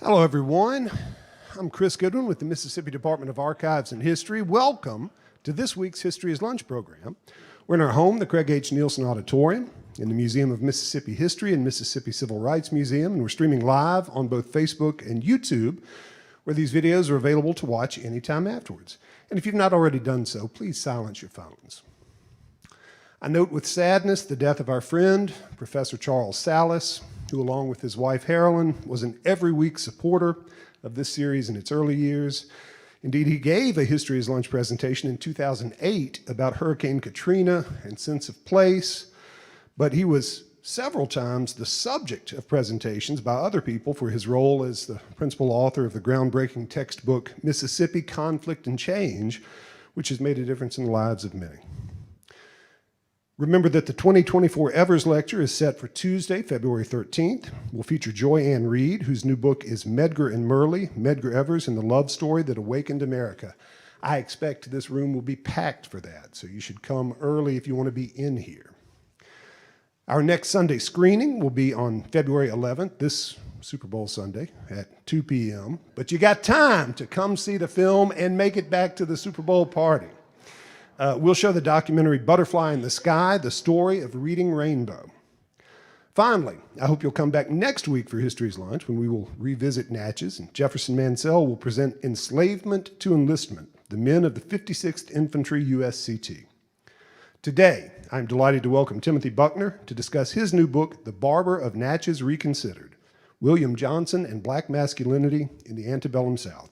Hello, everyone. I'm Chris Goodwin with the Mississippi Department of Archives and History. Welcome to this week's History is Lunch program. We're in our home, the Craig H. Nielsen Auditorium, in the Museum of Mississippi History and Mississippi Civil Rights Museum, and we're streaming live on both Facebook and YouTube, where these videos are available to watch anytime afterwards. And if you've not already done so, please silence your phones. I note with sadness the death of our friend, Professor Charles Salas, who, along with his wife, Harolyn, was an every week supporter of this series in its early years. Indeed, he gave a History is Lunch presentation in 2008 about Hurricane Katrina and sense of place, but he was several times the subject of presentations by other people for his role as the principal author of the groundbreaking textbook, Mississippi, Conflict and Change, which has made a difference in the lives of many. Remember that the 2024 Evers Lecture is set for Tuesday, February 13th. We'll feature Joy Ann Reid, whose new book is Medgar and Merle, Medgar Evers and the Love Story That Awakened America. I expect this room will be packed for that, so you should come early if you want to be in here. Our next Sunday screening will be on February 11th, this Super Bowl Sunday at 2 p.m. But you got time to come see the film and make it back to the Super Bowl party. We'll show the documentary Butterfly in the Sky, the story of Reading Rainbow. Finally, I hope you'll come back next week for History's Lunch, when we will revisit Natchez, and Jefferson Mansell will present Enslavement to Enlistment, the men of the 56th Infantry USCT. Today, I'm delighted to welcome Timothy Buckner to discuss his new book, The Barber of Natchez Reconsidered, William Johnson and Black Masculinity in the Antebellum South.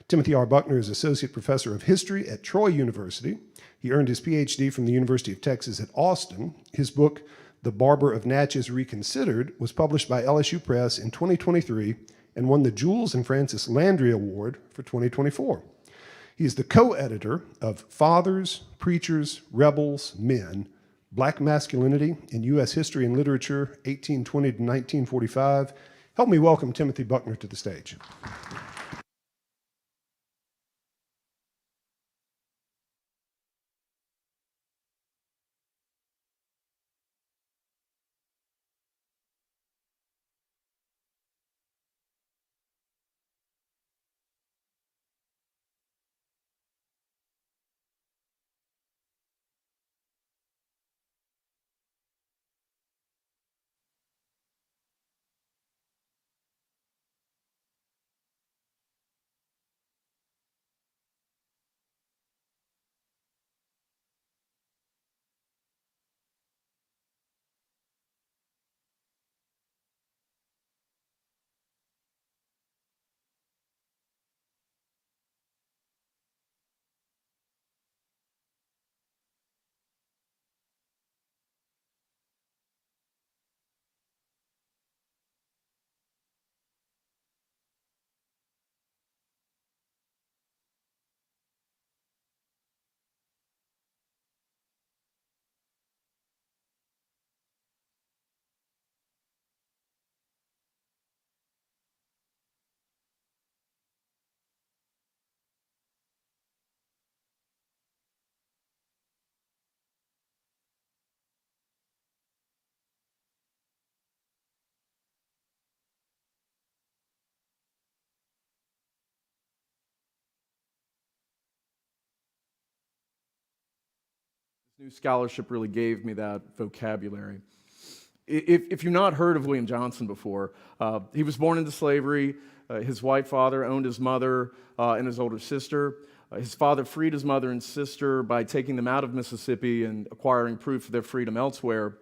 Timothy R. Buckner is Associate Professor of History at Troy University. He earned his PhD from the University of Texas at Austin. His book, The Barber of Natchez Reconsidered, was published by LSU Press in 2023 and won the Jules and Francis Landry Award for 2024. He is the co-editor of Fathers, Preachers, Rebels, Men, Black Masculinity in U.S. History and Literature, 1820 to 1945. Help me welcome Timothy Buckner to the stage. New scholarship really gave me that vocabulary. If you've not heard of William Johnson before, he was born into slavery. His white father owned his mother and his older sister. His father freed his mother and sister by taking them out of Mississippi and acquiring proof of their freedom elsewhere.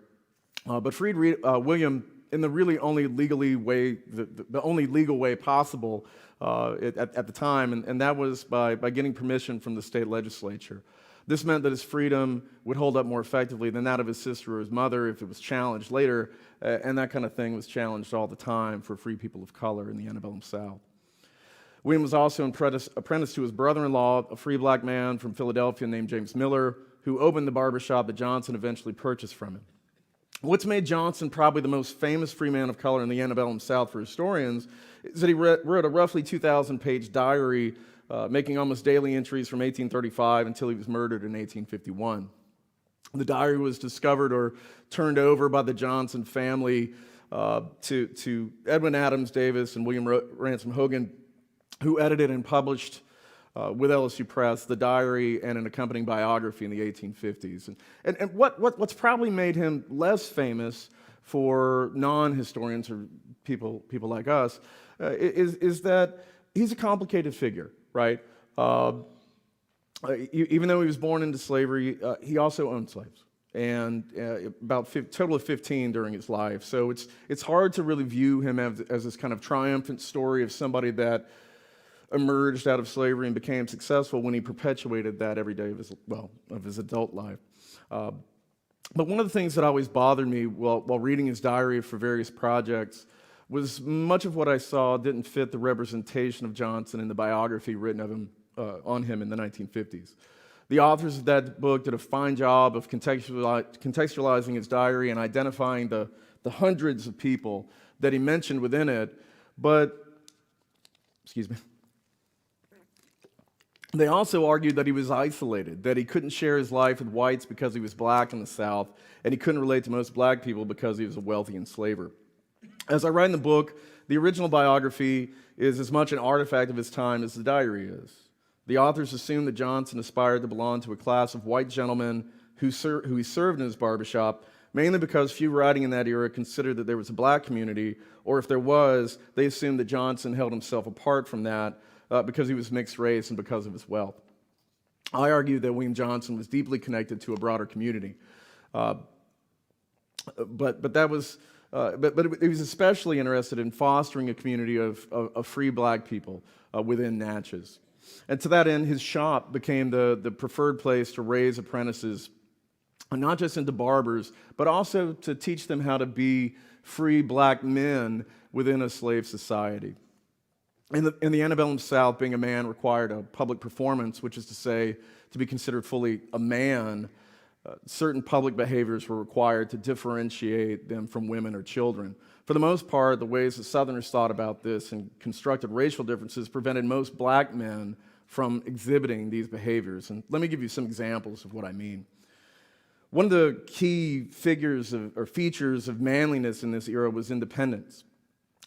But freed William in the really only the only legal way possible at the time, and that was by getting permission from the state legislature. This meant that his freedom would hold up more effectively than that of his sister or his mother if it was challenged later, and that kind of thing was challenged all the time for free people of color in the Antebellum South. William was also apprenticed to his brother-in-law, a free black man from Philadelphia named James Miller, who opened the barbershop that Johnson eventually purchased from him. What's made Johnson probably the most famous free man of color in the Antebellum South for historians is that he wrote a roughly 2,000-page diary making almost daily entries from 1835 until he was murdered in 1851. The diary was discovered or turned over by the Johnson family to Edwin Adams Davis and William Ransom Hogan, who edited and published with LSU Press the diary and an accompanying biography in the 1850s. And what's probably made him less famous for non-historians or people like us is that he's a complicated figure, right? Even though he was born into slavery, he also owned slaves, and total of 15 during his life. So it's hard to really view him as this kind of triumphant story of somebody that emerged out of slavery and became successful when he perpetuated that every day of his adult life. But one of the things that always bothered me while reading his diary for various projects was much of what I saw didn't fit the representation of Johnson in the biography written of him on him in the 1950s. The authors of that book did a fine job of contextualizing his diary and identifying the hundreds of people that he mentioned within it, but, they also argued that he was isolated, that he couldn't share his life with whites because he was black in the South, and he couldn't relate to most black people because he was a wealthy enslaver. As I write in the book, the original biography is as much an artifact of his time as the diary is. The authors assume that Johnson aspired to belong to a class of white gentlemen who he served in his barbershop, mainly because few writing in that era considered that there was a black community, or if there was, they assumed that Johnson held himself apart from that because he was mixed race and because of his wealth. I argue that William Johnson was deeply connected to a broader community, but he was especially interested in fostering a community of free black people within Natchez. And to that end, his shop became the preferred place to raise apprentices, not just into barbers, but also to teach them how to be free black men within a slave society. In the Antebellum South, being a man required a public performance, which is to say, to be considered fully a man, certain public behaviors were required to differentiate them from women or children. For the most part, the ways that Southerners thought about this and constructed racial differences prevented most black men from exhibiting these behaviors. And let me give you some examples of what I mean. One of the key figures or features of manliness in this era was independence.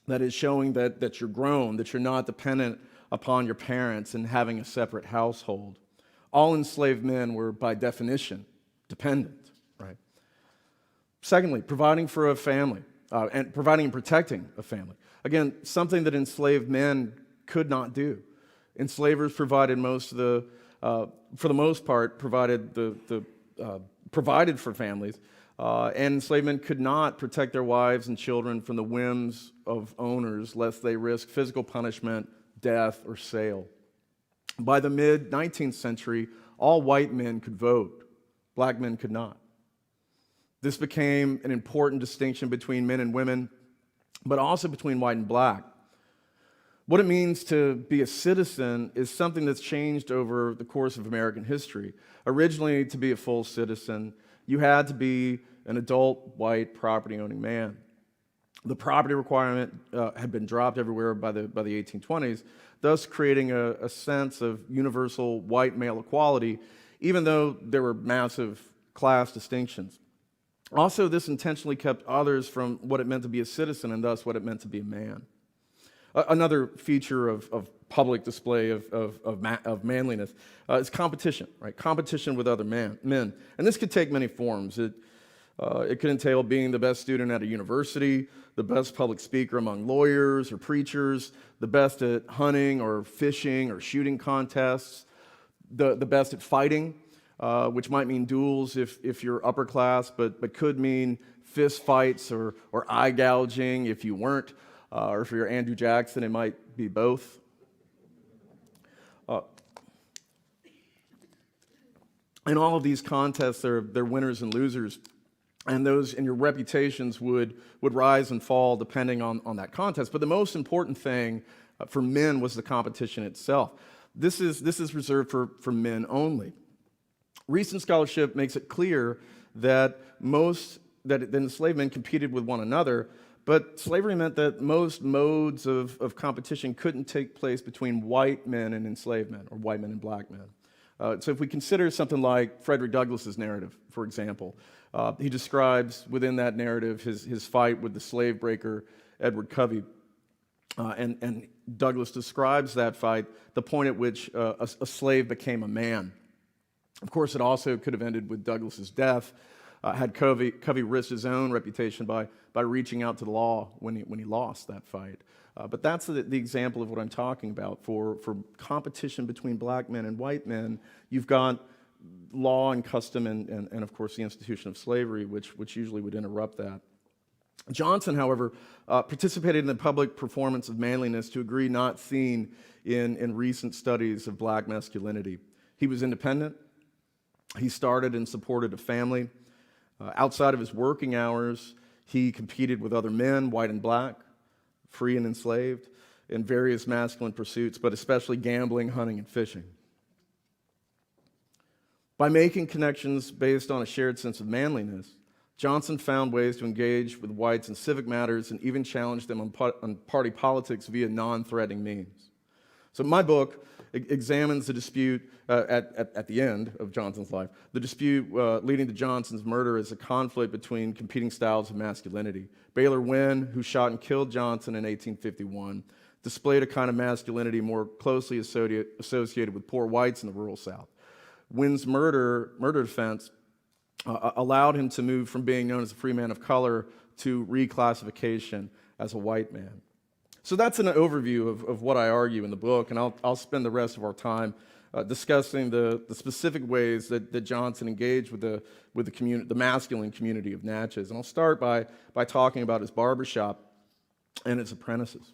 That is, showing that you're grown, that you're not dependent upon your parents and having a separate household. All enslaved men were, by definition, dependent, right? Secondly, providing for a family, and providing and protecting a family. Again, something that enslaved men could not do. Enslavers provided for the most part, provided for families, and enslaved men could not protect their wives and children from the whims of owners lest they risk physical punishment, death, or sale. By the mid-19th century, all white men could vote. Black men could not. This became an important distinction between men and women, but also between white and black. What it means to be a citizen is something that's changed over the course of American history. Originally, to be a full citizen, you had to be an adult, white, property-owning man. The property requirement had been dropped everywhere by the 1820s, thus creating a sense of universal white male equality, even though there were massive class distinctions. Also, this intentionally kept others from what it meant to be a citizen and thus what it meant to be a man. Another feature of public display of manliness is competition, right? Competition with other men. And this could take many forms. It could entail being the best student at a university, the best public speaker among lawyers or preachers, the best at hunting or fishing or shooting contests, the best at fighting, which might mean duels if you're upper class, but could mean fist fights or eye gouging if you weren't, or if you're Andrew Jackson, it might be both. In all of these contests, they're winners and losers, and your reputations would rise and fall depending on that contest. But the most important thing for men was the competition itself. This is reserved for men only. Recent scholarship makes it clear that the enslaved men competed with one another, but slavery meant that most modes of competition couldn't take place between white men and enslaved men, or white men and black men. So if we consider something like Frederick Douglass's narrative, for example, he describes within that narrative his fight with the slave breaker Edward Covey. And Douglass describes that fight, the point at which a slave became a man. Of course, it also could have ended with Douglass's death, had Covey risked his own reputation by reaching out to the law when he lost that fight. But that's the example of what I'm talking about. For competition between black men and white men, you've got law and custom and of course, the institution of slavery, which usually would interrupt that. Johnson, however, participated in the public performance of manliness to a degree not seen in recent studies of black masculinity. He was independent. He started and supported a family. Outside of his working hours, he competed with other men, white and black, free and enslaved, in various masculine pursuits, but especially gambling, hunting, and fishing. By making connections based on a shared sense of manliness, Johnson found ways to engage with whites in civic matters and even challenge them on party politics via non-threatening means. So my book examines the dispute at the end of Johnson's life, the dispute leading to Johnson's murder as a conflict between competing styles of masculinity. Baylor Wynn, who shot and killed Johnson in 1851, displayed a kind of masculinity more closely associated with poor whites in the rural South. Wynn's murder defense allowed him to move from being known as a free man of color to reclassification as a white man. So that's an overview of what I argue in the book, and I'll spend the rest of our time discussing the specific ways that Johnson engaged with the community, the masculine community of Natchez. And I'll start by talking about his barbershop and his apprentices,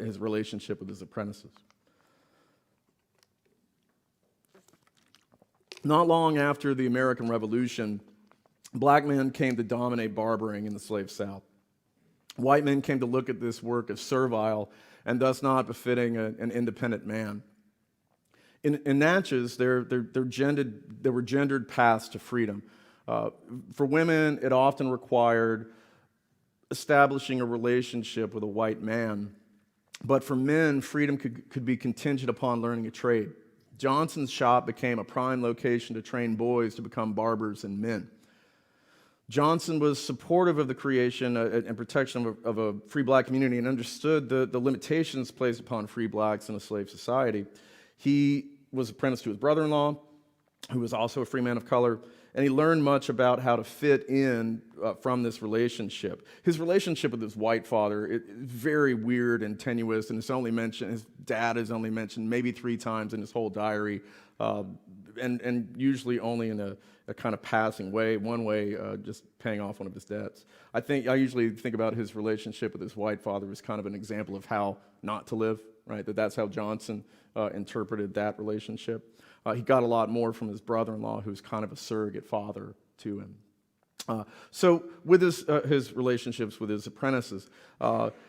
his relationship with his apprentices. Not long after the American Revolution, black men came to dominate barbering in the slave South. White men came to look at this work as servile and thus not befitting an independent man. In Natchez, there were gendered paths to freedom. For women, it often required establishing a relationship with a white man. But for men, freedom could be contingent upon learning a trade. Johnson's shop became a prime location to train boys to become barbers and men. Johnson was supportive of the creation and protection of a free black community and understood the limitations placed upon free blacks in a slave society. He was apprenticed to his brother-in-law, who was also a free man of color, and he learned much about how to fit in from this relationship. His relationship with his white father is very weird and tenuous, and his dad is only mentioned maybe 3 times in his whole diary, and usually only in a kind of passing way, one way, just paying off one of his debts. I usually think about his relationship with his white father as kind of an example of how not to live, right? That's how Johnson interpreted that relationship. He got a lot more from his brother-in-law, who's kind of a surrogate father to him. So with his relationships with his apprentices,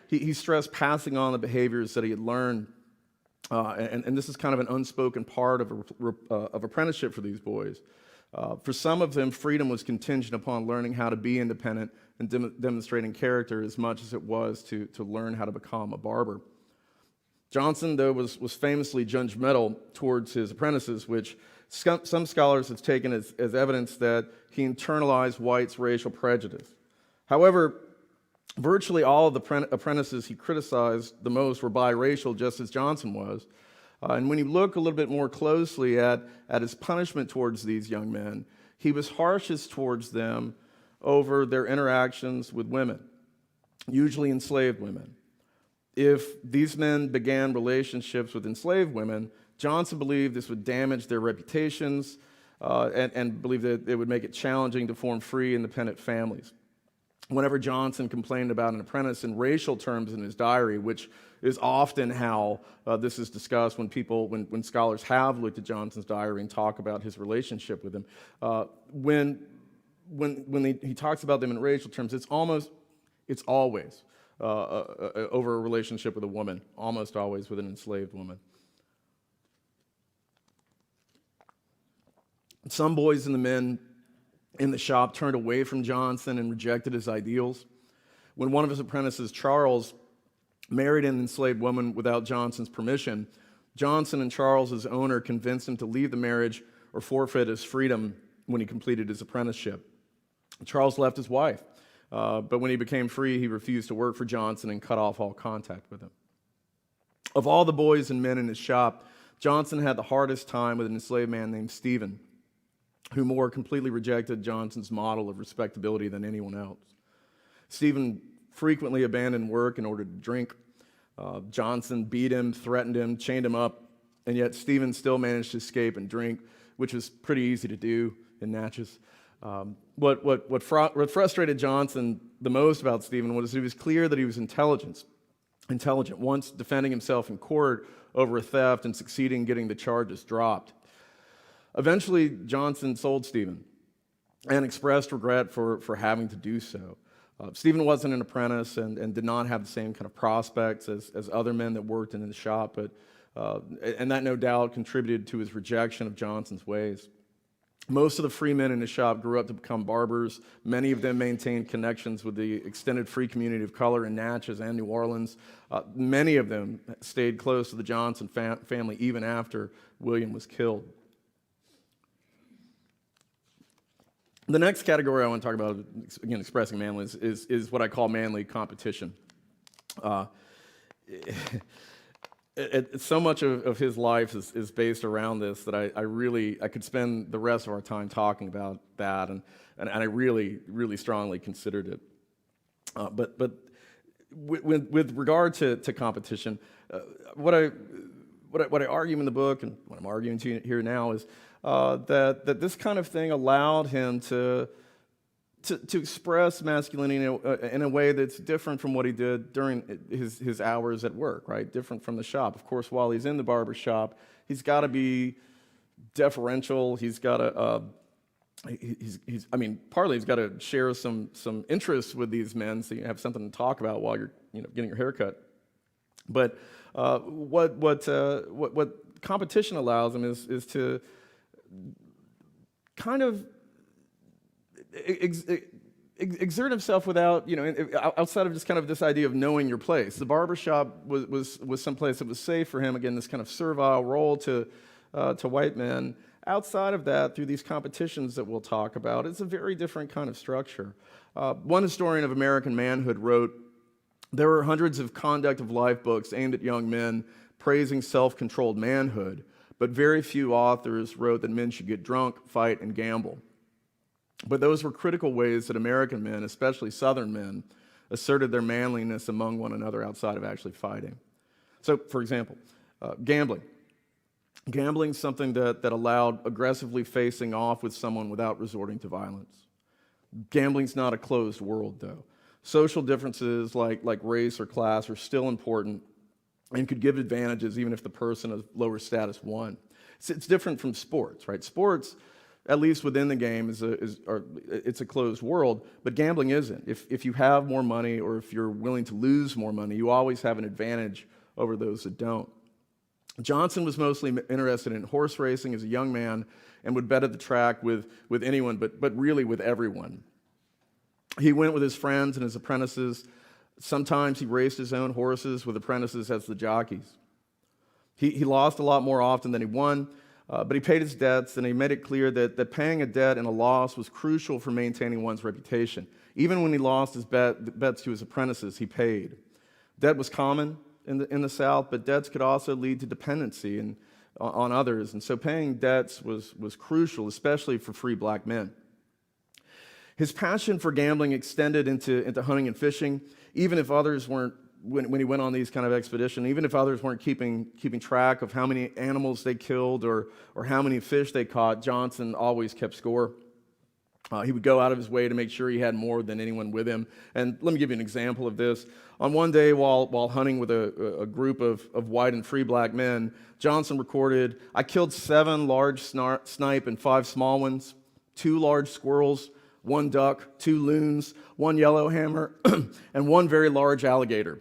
he stressed passing on the behaviors that he had learned, and this is kind of an unspoken part of apprenticeship for these boys. For some of them, freedom was contingent upon learning how to be independent and demonstrating character as much as it was to learn how to become a barber. Johnson, though, was famously judgmental towards his apprentices, which some scholars have taken as evidence that he internalized whites' racial prejudice. However, virtually all of the apprentices he criticized the most were biracial, just as Johnson was. And when you look a little bit more closely at his punishment towards these young men, he was harshest towards them over their interactions with women, usually enslaved women. If these men began relationships with enslaved women, Johnson believed this would damage their reputations and believed that it would make it challenging to form free, independent families. Whenever Johnson complained about an apprentice in racial terms in his diary, which is often how this is discussed when scholars have looked at Johnson's diary and talk about his relationship with him, when he talks about them in racial terms, it's always over a relationship with a woman, almost always with an enslaved woman. Some boys and the men in the shop turned away from Johnson and rejected his ideals. When one of his apprentices, Charles, married an enslaved woman without Johnson's permission, Johnson and Charles, his owner, convinced him to leave the marriage or forfeit his freedom when he completed his apprenticeship. Charles left his wife, but when he became free, he refused to work for Johnson and cut off all contact with him. Of all the boys and men in his shop, Johnson had the hardest time with an enslaved man named Stephen, who more completely rejected Johnson's model of respectability than anyone else. Stephen frequently abandoned work in order to drink. Johnson beat him, threatened him, chained him up, and yet Stephen still managed to escape and drink, which was pretty easy to do in Natchez. What frustrated Johnson the most about Stephen was it was clear that he was intelligent, once defending himself in court over a theft and succeeding in getting the charges dropped. Eventually, Johnson sold Stephen and expressed regret for having to do so. Stephen wasn't an apprentice and did not have the same kind of prospects as other men that worked in the shop, and that no doubt contributed to his rejection of Johnson's ways. Most of the free men in the shop grew up to become barbers. Many of them maintained connections with the extended free community of color in Natchez and New Orleans. Many of them stayed close to the Johnson family even after William was killed. The next category I want to talk about, again, expressing manliness, is what I call manly competition. So much of his life is based around this that I could spend the rest of our time talking about that, and I really strongly considered it. But with regard to competition, what I argue in the book and what I'm arguing to you here now is that this kind of thing allowed him to express masculinity in a way that's different from what he did during his hours at work, right? Different from the shop. Of course, while he's in the barbershop, he's got to be deferential. He's got to, partly he's got to share some interests with these men, so you have something to talk about while you're getting your hair cut. But what competition allows him is to kind of exert himself without, outside of just kind of this idea of knowing your place. The barbershop was some place that was safe for him, again, this kind of servile role to white men. Outside of that, through these competitions that we'll talk about, it's a very different kind of structure. One historian of American manhood wrote, "There were hundreds of conduct of life books aimed at young men praising self-controlled manhood, but very few authors wrote that men should get drunk, fight, and gamble. But those were critical ways that American men, especially Southern men, asserted their manliness among one another outside of actually fighting." So, for example, gambling. Gambling is something that allowed aggressively facing off with someone without resorting to violence. Gambling's not a closed world, though. Social differences like race or class are still important and could give advantages even if the person of lower status won. It's different from sports, right? Sports, at least within the game, it's a closed world, but gambling isn't. If you have more money or if you're willing to lose more money, you always have an advantage over those that don't. Johnson was mostly interested in horse racing as a young man and would bet at the track with anyone, but really with everyone. He went with his friends and his apprentices. Sometimes he raced his own horses with apprentices as the jockeys. He lost a lot more often than he won, but he paid his debts, and he made it clear that paying a debt and a loss was crucial for maintaining one's reputation. Even when he lost his bets to his apprentices, he paid. Debt was common in the South, but debts could also lead to dependency on others, and so paying debts was crucial, especially for free black men. His passion for gambling extended into hunting and fishing, even if others weren't, when he went on these kind of expeditions, even if others weren't keeping track of how many animals they killed or how many fish they caught, Johnson always kept score. He would go out of his way to make sure he had more than anyone with him. And let me give you an example of this. On one day, while hunting with a group of white and free black men, Johnson recorded, "I killed 7 large snipe and 5 small ones, 2 large squirrels, 1 duck, 2 loons, 1 yellowhammer, and 1 very large alligator."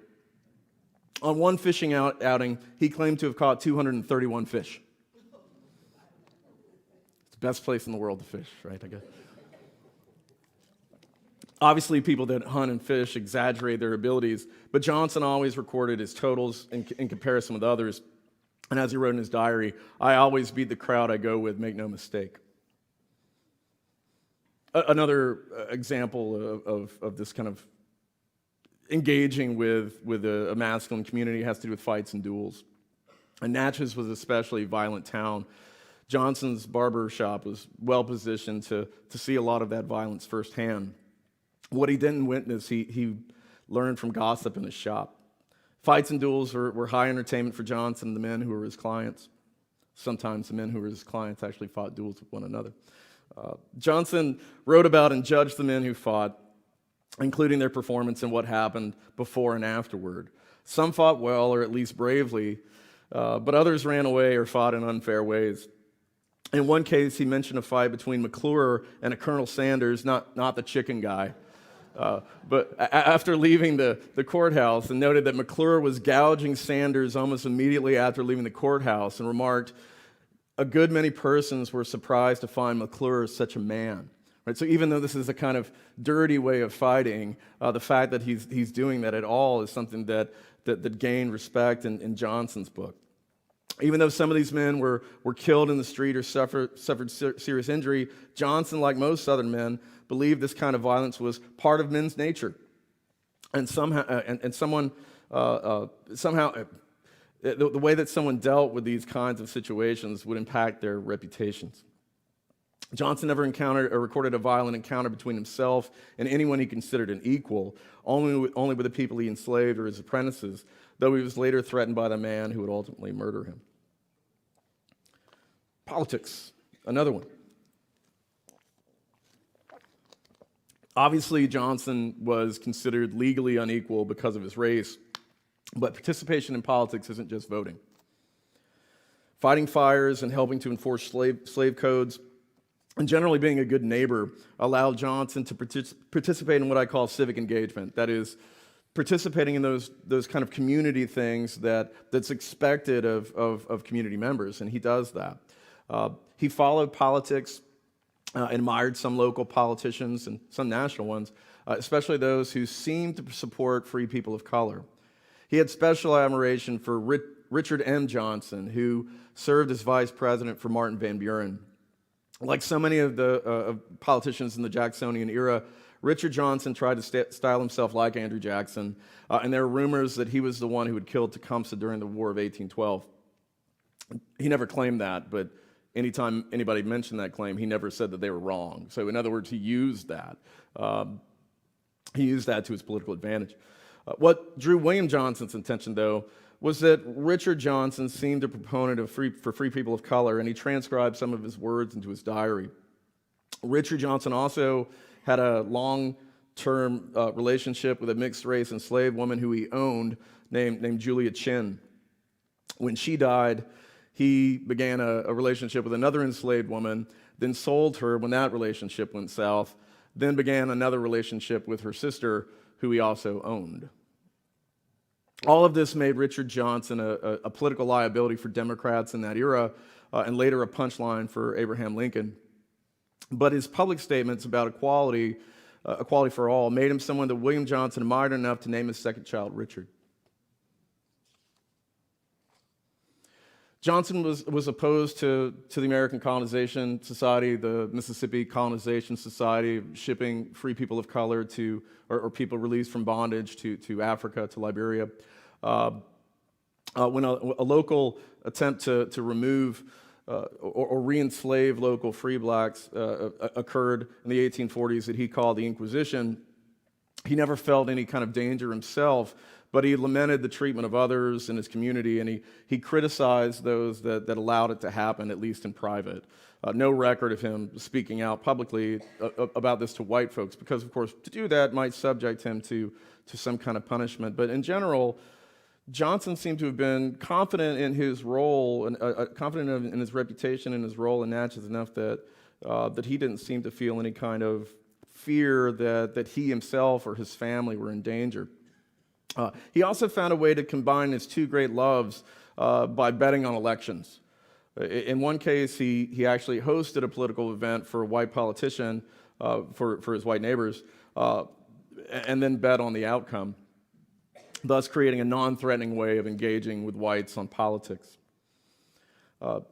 On one fishing outing, he claimed to have caught 231 fish. It's the best place in the world to fish, right, I guess. Obviously, people that hunt and fish exaggerate their abilities, but Johnson always recorded his totals in comparison with others. And as he wrote in his diary, "I always beat the crowd I go with, make no mistake." Another example of this kind of engaging with a masculine community has to do with fights and duels. And Natchez was an especially violent town. Johnson's barbershop was well positioned to see a lot of that violence firsthand. What he didn't witness, he learned from gossip in his shop. Fights and duels were high entertainment for Johnson and the men who were his clients. Sometimes the men who were his clients actually fought duels with one another. Johnson wrote about and judged the men who fought, including their performance and what happened before and afterward. Some fought well, or at least bravely, but others ran away or fought in unfair ways. In one case, he mentioned a fight between McClure and a Colonel Sanders, not the chicken guy. But after leaving the courthouse, and noted that McClure was gouging Sanders almost immediately after leaving the courthouse, and remarked, "A good many persons were surprised to find McClure such a man." Right? So even though this is a kind of dirty way of fighting, the fact that he's doing that at all is something that gained respect in Johnson's book. Even though some of these men were killed in the street or suffered serious injury, Johnson, like most Southern men, believed this kind of violence was part of men's nature, and somehow the way that someone dealt with these kinds of situations would impact their reputations. Johnson never encountered or recorded a violent encounter between himself and anyone he considered an equal, only with the people he enslaved or his apprentices, though he was later threatened by the man who would ultimately murder him. Politics, another one. Obviously, Johnson was considered legally unequal because of his race, but participation in politics isn't just voting. Fighting fires and helping to enforce slave codes, and generally being a good neighbor, allowed Johnson to participate in what I call civic engagement. That is, participating in those kind of community things that's expected of community members, and he does that. He followed politics, admired some local politicians and some national ones, especially those who seemed to support free people of color. He had special admiration for Richard M. Johnson, who served as vice president for Martin Van Buren. Like so many of the politicians in the Jacksonian era, Richard Johnson tried to style himself like Andrew Jackson, and there are rumors that he was the one who had killed Tecumseh during the War of 1812. He never claimed that, but anytime anybody mentioned that claim, he never said that they were wrong. So in other words, he used that. He used that to his political advantage. What drew William Johnson's attention, though, was that Richard Johnson seemed a proponent for free people of color, and he transcribed some of his words into his diary. Richard Johnson also had a long-term relationship with a mixed-race enslaved woman who he owned named Julia Chin. When she died, he began a relationship with another enslaved woman, then sold her when that relationship went south, then began another relationship with her sister, who he also owned. All of this made Richard Johnson a political liability for Democrats in that era, and later a punchline for Abraham Lincoln. But his public statements about equality for all, made him someone that William Johnson admired enough to name his second child Richard. Johnson was opposed to the American Colonization Society, the Mississippi Colonization Society, shipping free people of color or people released from bondage to Africa, to Liberia. When a local attempt to remove or re-enslave local free blacks occurred in the 1840s that he called the Inquisition, he never felt any kind of danger himself, but he lamented the treatment of others in his community, and he criticized those that allowed it to happen, at least in private. No record of him speaking out publicly about this to white folks, because, of course, to do that might subject him to some kind of punishment. But in general, Johnson seemed to have been confident in his role, and confident in his reputation and his role in Natchez enough that he didn't seem to feel any kind of fear that he himself or his family were in danger. He also found a way to combine his two great loves by betting on elections. In one case, he actually hosted a political event for a white politician, for his white neighbors, and then bet on the outcome, thus creating a non-threatening way of engaging with whites on politics.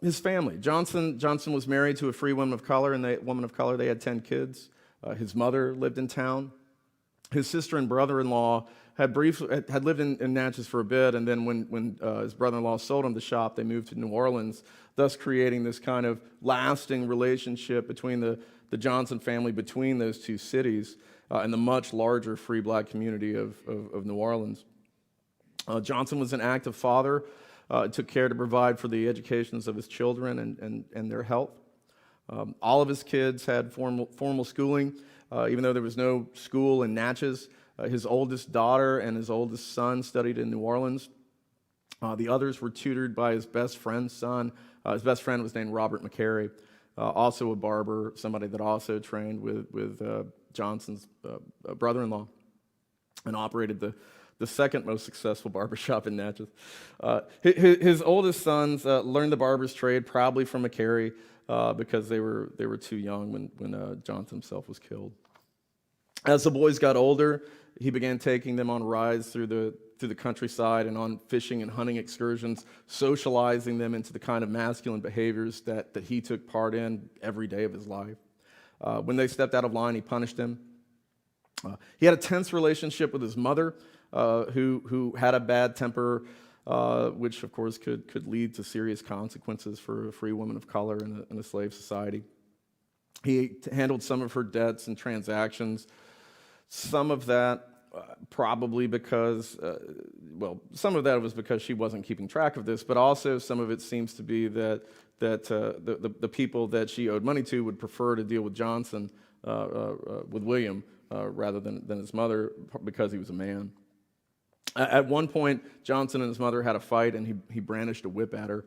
His family. Johnson was married to a free woman of color, and they had 10 kids. His mother lived in town. His sister and brother-in-law had lived in Natchez for a bit, and then when his brother-in-law sold him the shop, they moved to New Orleans, thus creating this kind of lasting relationship between the Johnson family, between those two cities, and the much larger free black community of New Orleans. Johnson was an active father, took care to provide for the educations of his children and their health. All of his kids had formal schooling, even though there was no school in Natchez. His oldest daughter and his oldest son studied in New Orleans. The others were tutored by his best friend's son. His best friend was named Robert McCary, also a barber, somebody that also trained with Johnson's brother-in-law and operated the second most successful barbershop in Natchez. His oldest sons learned the barber's trade probably from McCary because they were too young when Johnson himself was killed. As the boys got older, he began taking them on rides through the countryside and on fishing and hunting excursions, socializing them into the kind of masculine behaviors that he took part in every day of his life. When they stepped out of line, he punished them. He had a tense relationship with his mother, who had a bad temper, which of course could lead to serious consequences for a free woman of color in a slave society. He handled some of her debts and transactions. Some of that probably because, some of that was because she wasn't keeping track of this, but also some of it seems to be that the people that she owed money to would prefer to deal with Johnson, with William, rather than his mother, because he was a man. At one point, Johnson and his mother had a fight, and he brandished a whip at her,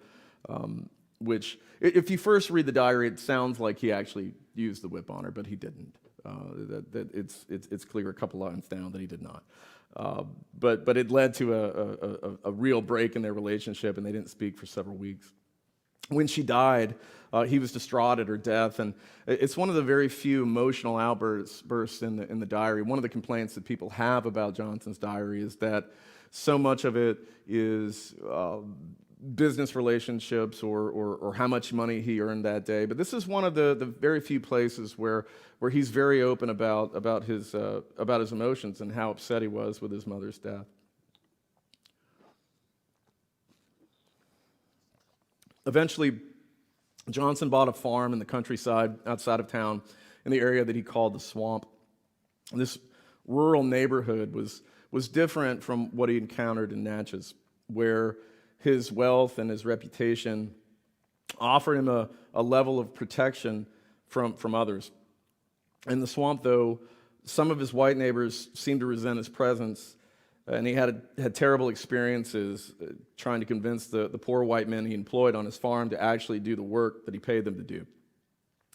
which, if you first read the diary, it sounds like he actually used the whip on her, but he didn't. It's clear a couple lines down that he did not. But it led to a real break in their relationship, and they didn't speak for several weeks. When she died, he was distraught at her death, and it's one of the very few emotional outbursts in the diary. One of the complaints that people have about Johnson's diary is that so much of it is business relationships or how much money he earned that day. But this is one of the very few places where he's very open about his emotions and how upset he was with his mother's death. Eventually, Johnson bought a farm in the countryside outside of town in the area that he called the Swamp. This rural neighborhood was different from what he encountered in Natchez, where his wealth and his reputation offered him a level of protection from others. In the Swamp, though, some of his white neighbors seemed to resent his presence, and he had terrible experiences trying to convince the poor white men he employed on his farm to actually do the work that he paid them to do.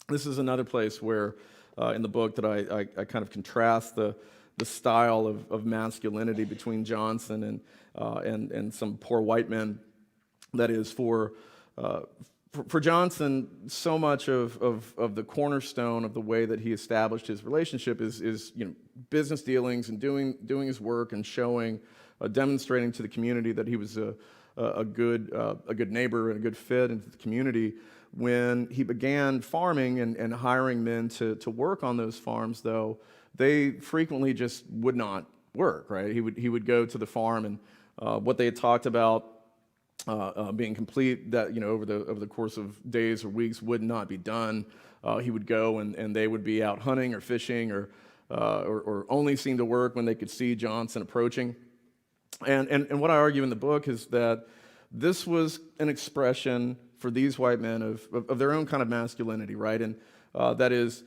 This is another place where, in the book, that I kind of contrast the style of masculinity between Johnson and some poor white men. That is, for Johnson, so much of the cornerstone of the way that he established his relationship is business dealings and doing his work and showing, demonstrating to the community that he was a good neighbor and a good fit into the community. When he began farming and hiring men to work on those farms, though, they frequently just would not work. Right? He would go to the farm, and what they had talked about being complete, that over the course of days or weeks, would not be done. He would go and they would be out hunting or fishing or only seem to work when they could see Johnson approaching. And what I argue in the book is that this was an expression for these white men of their own kind of masculinity, right? And that is,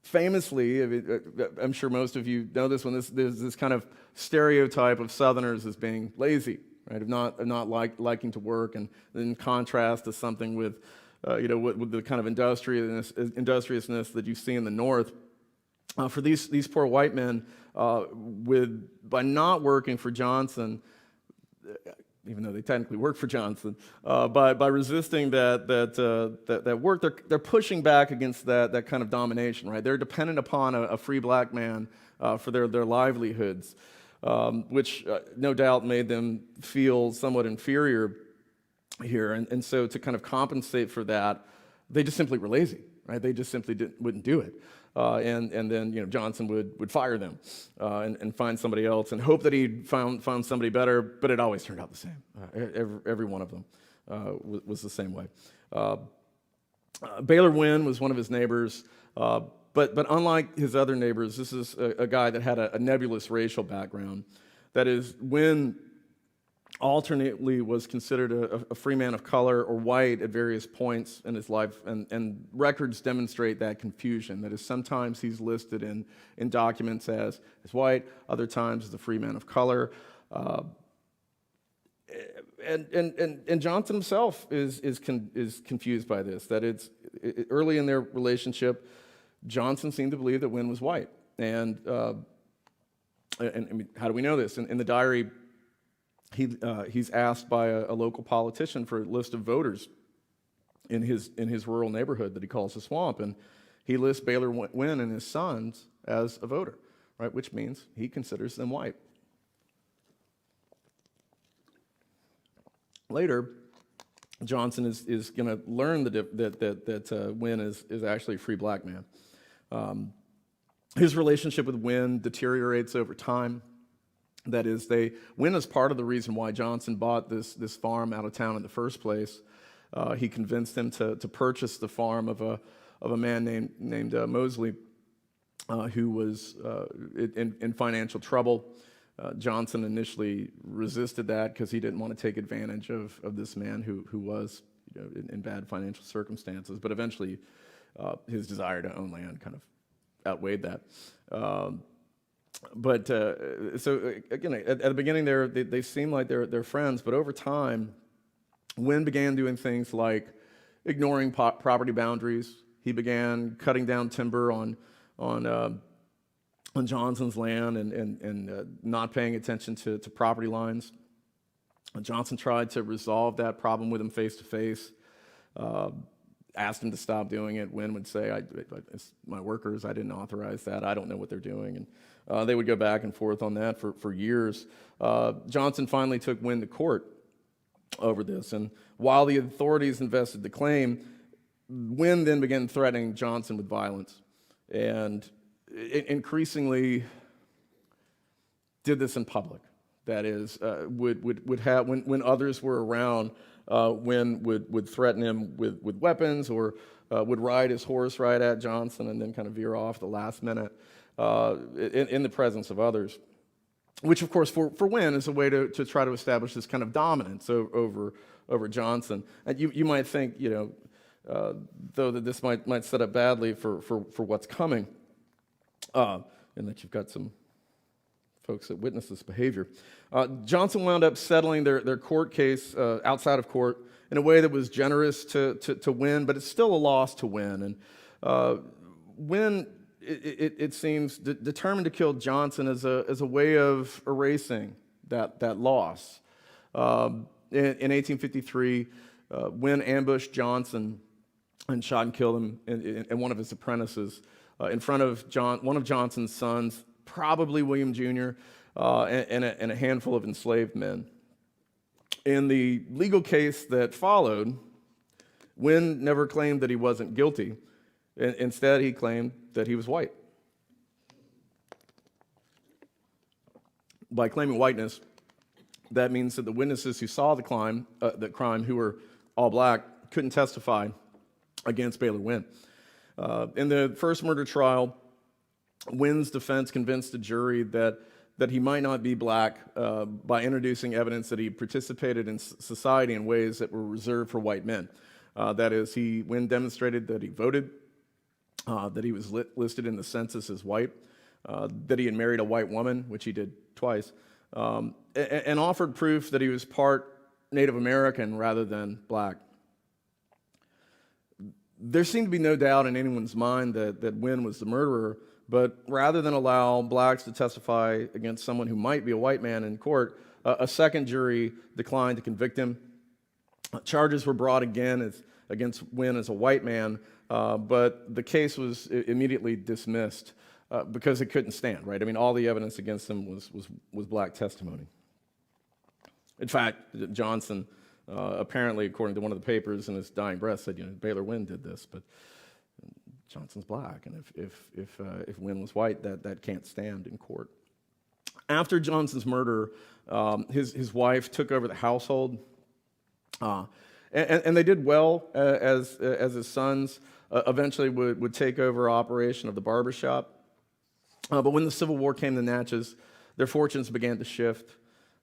famously, I'm sure most of you know this one, there's this kind of stereotype of Southerners as being lazy, right? Of not liking to work, and in contrast to something with the kind of industriousness that you see in the North. For these poor white men, by not working for Johnson, even though they technically work for Johnson, by resisting that work, they're pushing back against that kind of domination, right? They're dependent upon a free black man for their livelihoods, which no doubt made them feel somewhat inferior. here. And so to kind of compensate for that, they just simply were lazy, right? They just simply wouldn't do it. And then Johnson would fire them and find somebody else and hope that he'd found somebody better, but it always turned out the same. Every one of them was the same way. Baylor Wynn was one of his neighbors, but unlike his other neighbors, this is a guy that had a nebulous racial background. That is, Wynn alternately was considered a free man of color or white at various points in his life, and records demonstrate that confusion. That is, sometimes he's listed in documents as white, other times as a free man of color. And Johnson himself is confused by this. That early in their relationship, Johnson seemed to believe that Wynn was white. And I mean, how do we know this? In the diary, he's asked by a local politician for a list of voters in his rural neighborhood that he calls the Swamp, and he lists Baylor Wynn and his sons as a voter, right? Which means he considers them white. Later, Johnson is going to learn that Wynn is actually a free black man. His relationship with Wynn deteriorates over time. That is, Wynn is part of the reason why Johnson bought this farm out of town in the first place. He convinced him to purchase the farm of a man named Mosley, who was in financial trouble. Johnson initially resisted that because he didn't want to take advantage of this man who was in bad financial circumstances. But eventually, his desire to own land kind of outweighed that. So again, at the beginning, they seem like they're friends, but over time, Wynn began doing things like ignoring property boundaries. He began cutting down timber on Johnson's land and not paying attention to property lines. Johnson tried to resolve that problem with him face to face. Asked him to stop doing it. Wynn would say, it's my workers, I didn't authorize that, I don't know what they're doing. And they would go back and forth on that for years. Johnson finally took Wynn to court over this, and while the authorities invested the claim, Wynn then began threatening Johnson with violence, and increasingly did this in public. That is, would have, when others were around, Wynn would threaten him with weapons, or would ride his horse right at Johnson and then kind of veer off the last minute in the presence of others, which of course for Wynn is a way to try to establish this kind of dominance over Johnson. And you might think, though, that this might set up badly for what's coming, and that you've got some folks that witness this behavior. Johnson wound up settling their court case outside of court in a way that was generous to Wynn, but it's still a loss to Wynn. And Wynn, it seems, determined to kill Johnson as a way of erasing that loss. In 1853, Wynn ambushed Johnson and shot and killed him and one of his apprentices in front of one of Johnson's sons, probably William Jr., and a handful of enslaved men. In the legal case that followed, Wynn never claimed that he wasn't guilty. Instead, he claimed that he was white. By claiming whiteness, that means that the witnesses who saw the crime, who were all black, couldn't testify against Baylor Wynn. In the first murder trial, Wynn's defense convinced the jury that he might not be black by introducing evidence that he participated in society in ways that were reserved for white men. That is, Wynn demonstrated that he voted, that he was listed in the census as white, that he had married a white woman, which he did twice, and offered proof that he was part Native American rather than black. There seemed to be no doubt in anyone's mind that Wynn was the murderer, but rather than allow blacks to testify against someone who might be a white man in court, a second jury declined to convict him. Charges were brought again against Wynn as a white man, but the case was immediately dismissed because it couldn't stand, right? I mean, all the evidence against him was black testimony. In fact, Johnson Apparently, according to one of the papers in his dying breath, said, Baylor Wynn did this, but Johnson's black, and if Wynn was white, that can't stand in court. After Johnson's murder, his wife took over the household, and they did well as his sons eventually would take over operation of the barbershop. But when the Civil War came to Natchez, their fortunes began to shift.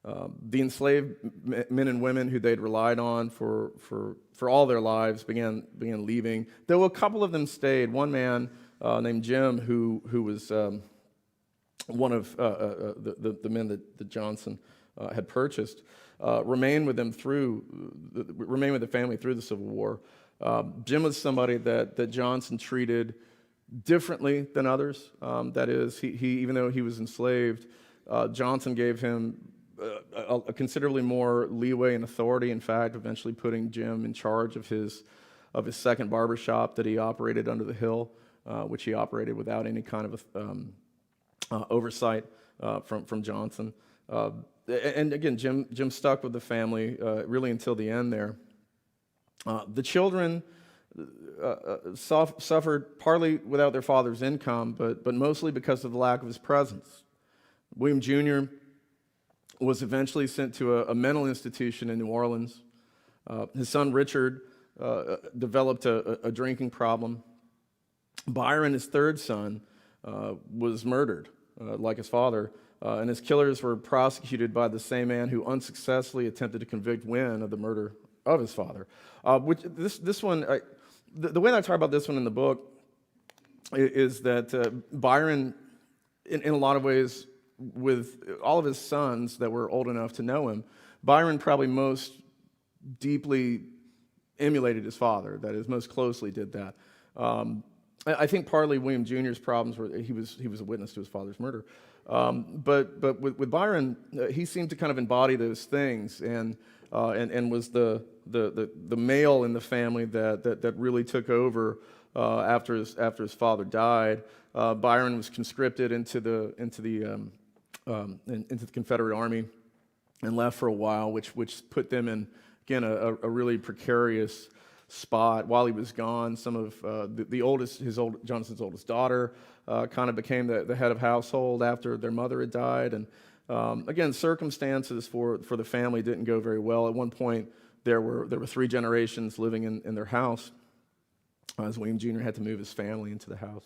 The enslaved men and women who they'd relied on for all their lives began leaving, though a couple of them stayed. One man named Jim, who was one of the men that Johnson had purchased, remained with the family through the Civil War. Jim was somebody that Johnson treated differently than others. That is, he even though he was enslaved, Johnson gave him a considerably more leeway and authority. In fact, eventually putting Jim in charge of his second barbershop that he operated under the hill, which he operated without any kind of oversight from Johnson. And again, Jim stuck with the family really until the end there. The children suffered partly without their father's income, but mostly because of the lack of his presence. William Jr. was eventually sent to a mental institution in New Orleans. His son Richard developed a drinking problem. Byron, his third son, was murdered, like his father, and his killers were prosecuted by the same man who unsuccessfully attempted to convict Wynn of the murder of his father. This one, the way that I talk about this one in the book is that Byron, in a lot of ways, with all of his sons that were old enough to know him, Byron probably most deeply emulated his father, that is, most closely did that. I think partly William Jr.'s problems were he was a witness to his father's murder. But with Byron, he seemed to kind of embody those things and was the male in the family that really took over after his father died. Byron was conscripted into the Confederate Army and left for a while, which put them in, again, a really precarious spot. While he was gone, some of Johnson's oldest daughter kind of became the head of household after their mother had died. And again, circumstances for the family didn't go very well. At one point, there were 3 generations living in their house, as William Jr. had to move his family into the house.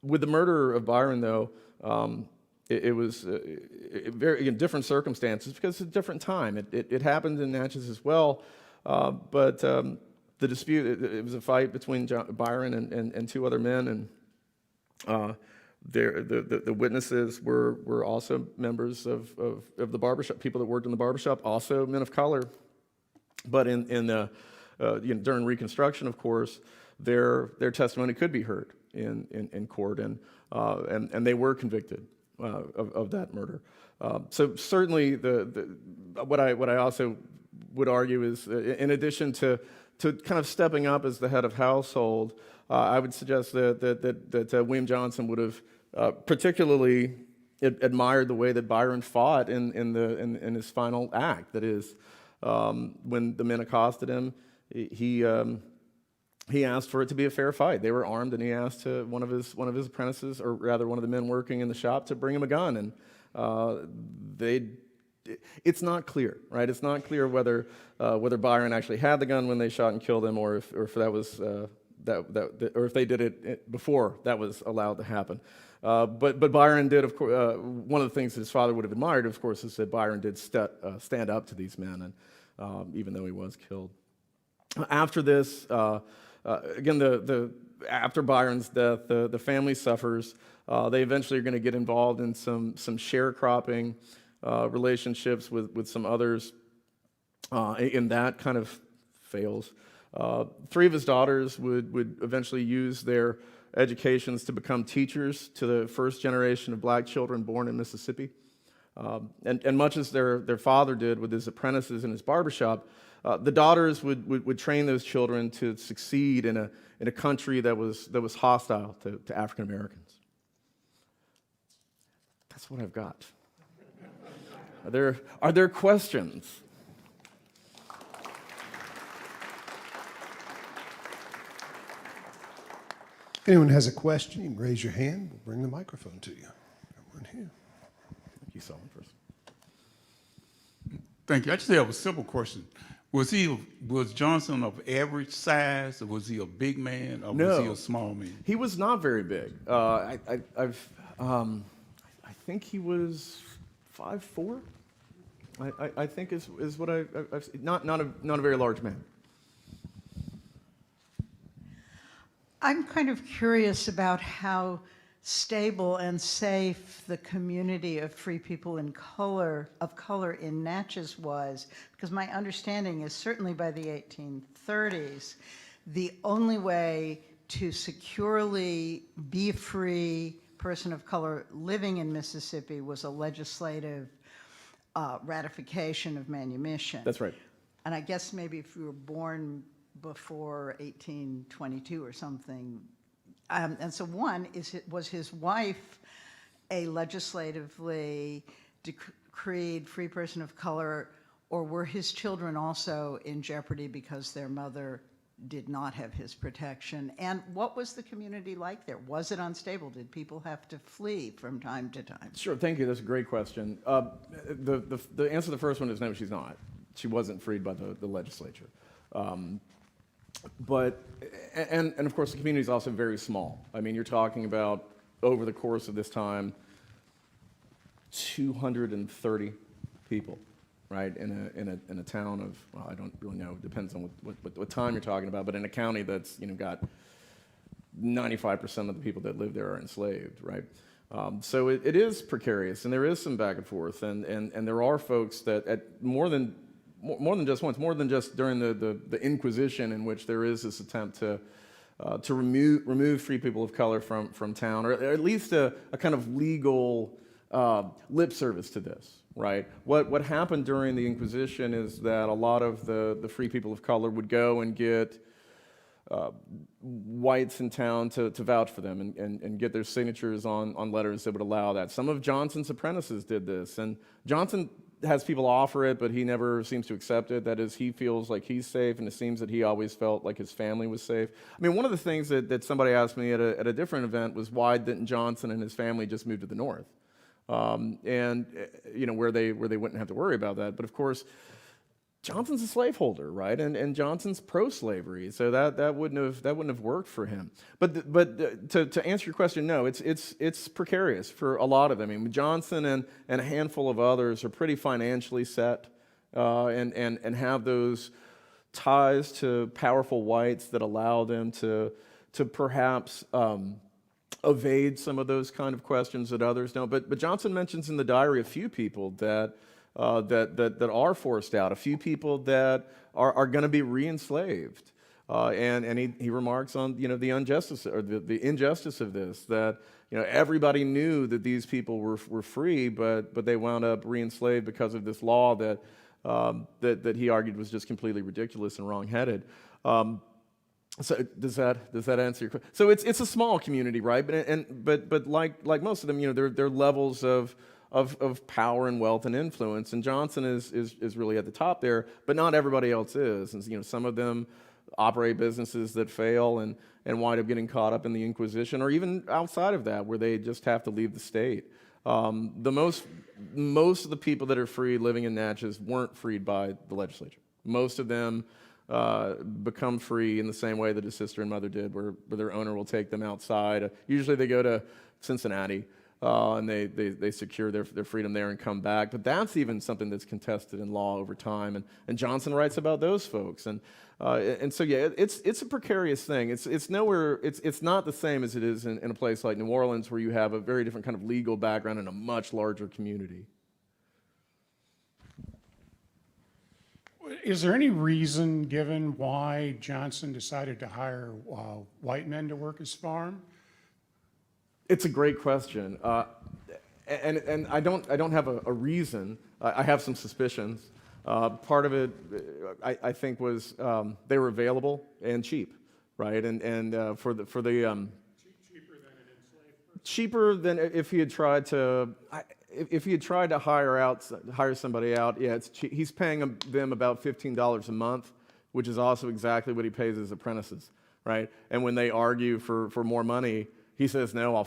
With the murder of Byron, though, it was very different circumstances because it's a different time. It happened in Natchez as well, but the dispute, it was a fight between Byron and 2 other men, and the witnesses were also members of the barbershop, people that worked in the barbershop, also men of color. But during Reconstruction, of course, their testimony could be heard in court, and they were convicted of that murder. So certainly, what I also would argue is, in addition to kind of stepping up as the head of household, I would suggest that William Johnson would have particularly admired the way that Byron fought in his final act. That is, when the men accosted him, he asked for it to be a fair fight. They were armed, and he asked one of his apprentices, or rather one of the men working in the shop, to bring him a gun. And it's not clear, right? It's not clear whether Byron actually had the gun when they shot and killed him, or if that was or if they did it before that was allowed to happen. But Byron did, of course. One of the things that his father would have admired, of course, is that Byron did stand up to these men, and even though he was killed. After this, again, after Byron's death, the family suffers. They eventually are going to get involved in some sharecropping relationships with some others, and that kind of fails. 3 of his daughters would eventually use their educations to become teachers to the first generation of black children born in Mississippi. And much as their father did with his apprentices in his barbershop, the daughters would train those children to succeed in a country that was hostile to African Americans. That's what I've got. Are there questions? Anyone has a question, you can raise your hand. We'll bring the microphone to you. One here. You saw him first. Thank you. I just have a simple question. Was Johnson of average size, or was he a big man, or was he a small man? He was not very big. I think he was 5'4". I think is what I've seen. Not a very large man. I'm kind of curious about how stable and safe the community of free people of color in Natchez was, because my understanding is certainly by the 1830s, the only way to securely be a free person of color living in Mississippi was a legislative ratification of manumission. That's right. And I guess maybe if you were born before 1822 or something. And so was his wife a legislatively decreed free person of color, or were his children also in jeopardy because their mother did not have his protection? And what was the community like there? Was it unstable? Did people have to flee from time to time? Sure, thank you. That's a great question. The answer to the first one is no, she's not. She wasn't freed by the legislature. But of course, the community is also very small. I mean, you're talking about, over the course of this time, 230 people, right, in a town of, well, I don't really know, it depends on what time you're talking about, but in a county that's, got 95% of the people that live there are enslaved, right? So it is precarious, and there is some back and forth, and there are folks that at more than just once, more than just during the Inquisition, in which there is this attempt to remove free people of color from town, or at least a kind of legal lip service to this, right? What happened during the Inquisition is that a lot of the free people of color would go and get whites in town to vouch for them and get their signatures on letters that would allow that. Some of Johnson's apprentices did this, and Johnson has people offer it, but he never seems to accept it. That is, he feels like he's safe, and it seems that he always felt like his family was safe. I mean, one of the things that somebody asked me at a different event was, why didn't Johnson and his family just move to the north? And where they wouldn't have to worry about that. But of course, Johnson's a slaveholder, right? And Johnson's pro-slavery, so that wouldn't have worked for him. But to answer your question, no, it's precarious for a lot of them. I mean, Johnson and a handful of others are pretty financially set, and have those ties to powerful whites that allow them to perhaps evade some of those kind of questions that others don't. But Johnson mentions in the diary a few people that are forced out, a few people that are going to be re-enslaved, and he remarks on the injustice or the injustice of this, that everybody knew that these people were free, but they wound up re-enslaved because of this law that he argued was just completely ridiculous and wrong-headed. So does that answer your question? So it's a small community, right? But like most of them, there are levels of power and wealth and influence, and Johnson is really at the top there, but not everybody else is. And some of them operate businesses that fail and wind up getting caught up in the Inquisition, or even outside of that, where they just have to leave the state. Most of the people that are free living in Natchez weren't freed by the legislature. Most of them become free in the same way that his sister and mother did, where their owner will take them outside. Usually they go to Cincinnati, and they secure their freedom there and come back. But that's even something that's contested in law over time. And Johnson writes about those folks. And so yeah, it's a precarious thing. It's not the same as it is in a place like New Orleans, where you have a very different kind of legal background and a much larger community. Is there any reason given why Johnson decided to hire white men to work his farm? It's a great question, and I don't have a reason. I have some suspicions. Part of it, I think, was they were available and cheap, right? And for the cheaper than an enslaved person? Cheaper than if he had tried to. If he had tried to hire somebody out, yeah, it's cheap. He's paying them about $15 a month, which is also exactly what he pays his apprentices. right? And when they argue for more money, he says, no,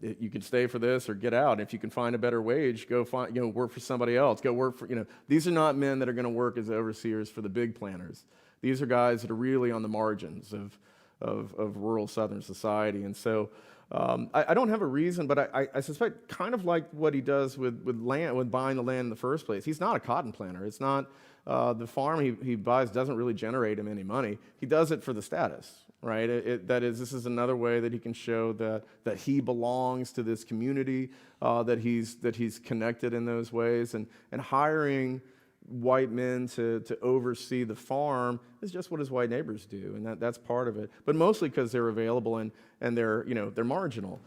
you can stay for this or get out. If you can find a better wage, go find, work for somebody else. Go work for, these are not men that are going to work as overseers for the big planters. These are guys that are really on the margins of rural Southern society. And so I don't have a reason, but I suspect kind of like what he does with land, with buying the land in the first place. He's not a cotton planter. It's not, the farm he buys doesn't really generate him any money. He does it for the status, right? That is, this is another way that he can show that he belongs to this community, that he's connected in those ways, and hiring white men to oversee the farm is just what his white neighbors do, and that's part of it. But mostly because they're available and they're marginal.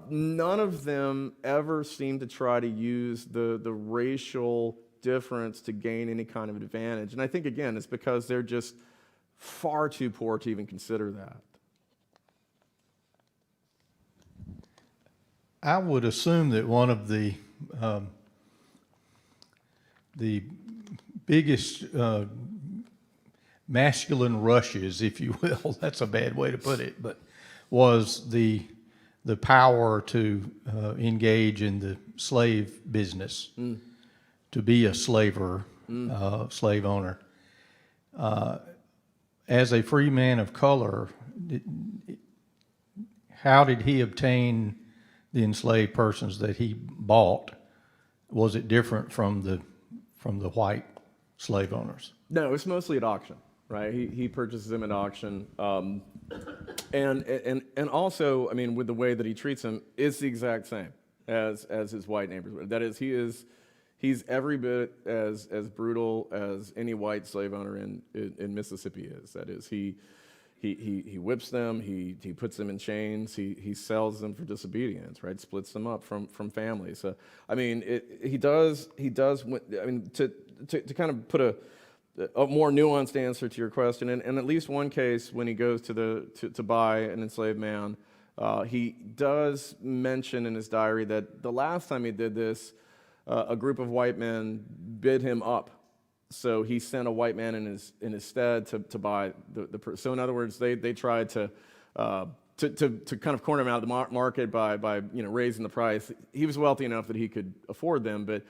None of them ever seem to try to use the racial difference to gain any kind of advantage. And I think, again, it's because they're just far too poor to even consider that. I would assume that one of the biggest masculine rushes, if you will, that's a bad way to put it, but was the power to engage in the slave business, to be a slaver, slave owner. As a free man of color, how did he obtain the enslaved persons that he bought? Was it different from the white slave owners? No, it's mostly at auction, right? He purchases them at auction, and also, I mean, with the way that he treats them, it's the exact same as his white neighbors. That is, he's every bit as brutal as any white slave owner in Mississippi is. That is, he whips them, he puts them in chains, he sells them for disobedience, right? Splits them up from families. So I mean, he does. I mean, to kind of put a more nuanced answer to your question, and at least one case when he goes to buy an enslaved man, he does mention in his diary that the last time he did this, a group of white men bid him up. So he sent a white man in his stead to buy the. So in other words, they tried to kind of corner him out of the market by raising the price. He was wealthy enough that he could afford them, but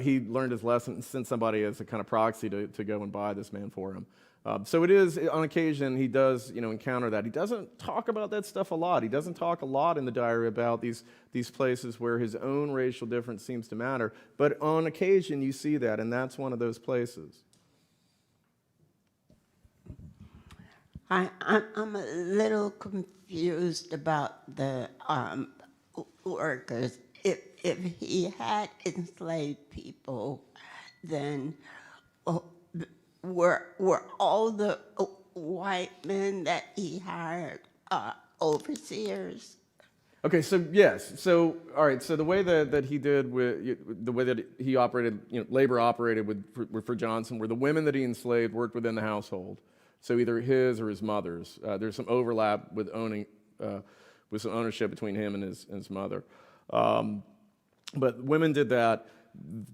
he learned his lesson and sent somebody as a kind of proxy to go and buy this man for him. So it is, on occasion, he does encounter that. He doesn't talk about that stuff a lot. He doesn't talk a lot in the diary about these places where his own racial difference seems to matter. But on occasion, you see that, and that's one of those places. I'm a little confused about the workers. If he had enslaved people, then were all the white men that he hired overseers? Okay, so yes, so all right, so the way that he did the way that he operated, labor operated for Johnson, were the women that he enslaved worked within the household, so either his or his mother's. There's some overlap with with some ownership between him and his mother, but women did that.